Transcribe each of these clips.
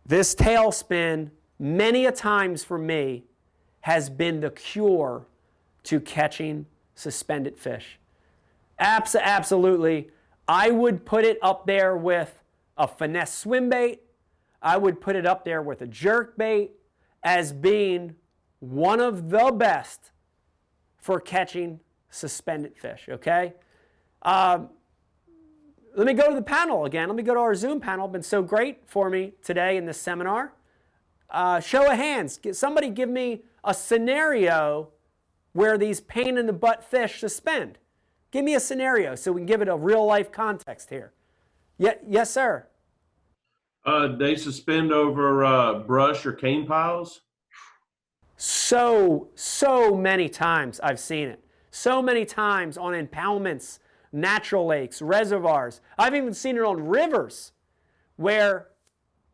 This tailspin, many a times for me, has been the cure to catching suspended fish. Absolutely. I would put it up there with a finesse swim bait. I would put it up there with a jerk bait as being one of the best for catching suspended fish, okay? Let me go to the panel again. Let me go to our Zoom panel. It's been so great for me today in this seminar. Show of hands. Somebody give me a scenario where these pain-in-the-butt fish suspend. Give me a scenario so we can give it a real-life context here. Yes, sir. They suspend over brush or cane piles. So many times I've seen it. So many times on impoundments, natural lakes, reservoirs. I've even seen it on rivers where,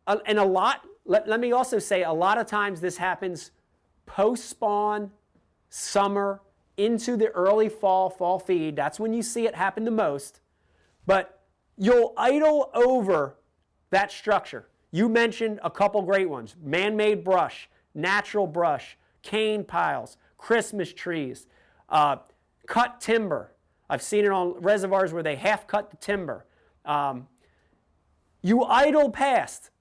and a lot, let me also say, a lot of times this happens post-spawn, summer, into the early fall feed. That's when you see it happen the most. But you'll idle over that structure. You mentioned a couple great ones: man-made brush, natural brush, cane piles, Christmas trees, cut timber. I've seen it on reservoirs where they half cut the timber. You idle past.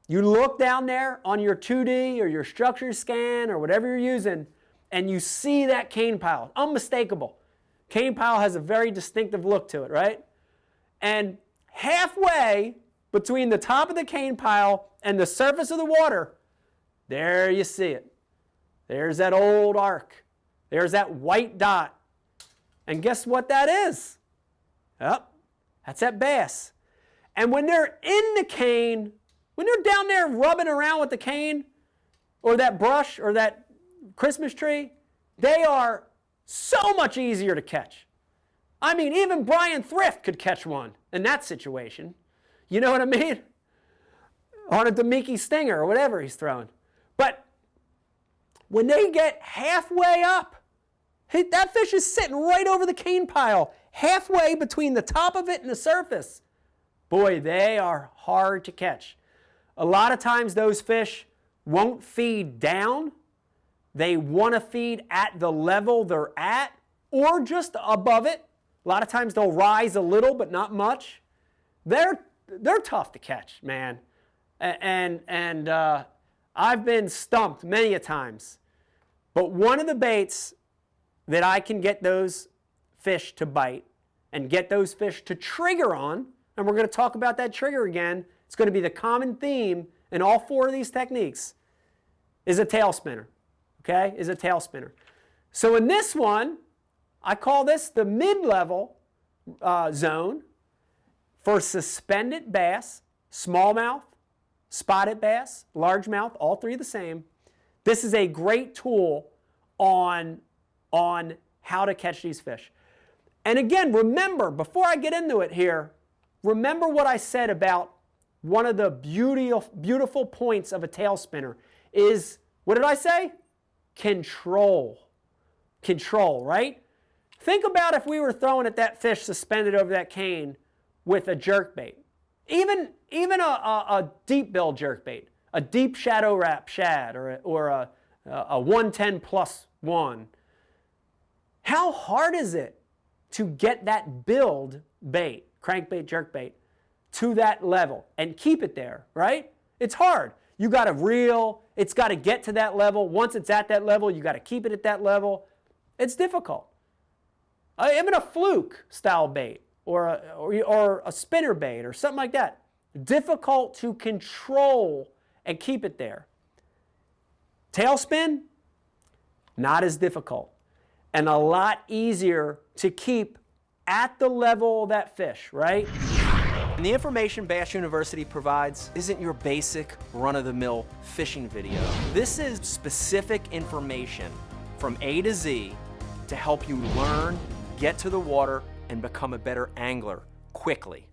You look down there on your 2D or your structure scan or whatever you're using, and you see that cane pile. Unmistakable. Cane pile has a very distinctive look to it, right? And halfway between the top of the cane pile and the surface of the water, there you see it. There's that old arc. There's that white dot. And guess what that is? Yep, that's that bass. And when they're in the cane, when they're down there rubbing around with the cane or that brush or that Christmas tree, they are so much easier to catch. I mean, even Brian Thrift could catch one in that situation. You know what I mean? On a Damiki stinger or whatever he's throwing. But when they get halfway up, that fish is sitting right over the cane pile, halfway between the top of it and the surface. Boy, they are hard to catch. A lot of times those fish won't feed down. They want to feed at the level they're at or just above it. A lot of times they'll rise a little, but not much. They're tough to catch, man. And I've been stumped many a times. But one of the baits that I can get those fish to bite and get those fish to trigger on, and we're going to talk about that trigger again, it's going to be the common theme in all four of these techniques, is a tail spinner. Okay, is a tail spinner. So in this one, I call this the mid-level zone for suspended bass, smallmouth, spotted bass, largemouth, all three the same. This is a great tool on how to catch these fish. And again, remember, before I get into it here, remember what I said about one of the beautiful points of a tail spinner is, what did I say? Control. Control, right? Think about if we were throwing at that fish suspended over that cane with a jerkbait. Even a deep bill jerkbait, a deep shadow wrap shad or a 110 plus 1. How hard is it to get that build bait, crankbait, jerkbait, to that level and keep it there, right? It's hard. You got to reel. It's got to get to that level. Once it's at that level, you got to keep it at that level. It's difficult. Even a fluke style bait or a spinner bait or something like that. Difficult to control and keep it there. Tailspin, not as difficult and a lot easier to keep at the level of that fish, right? And the information Bass University provides isn't your basic run-of-the-mill fishing video. This is specific information from A to Z to help you learn, get to the water, and become a better angler quickly.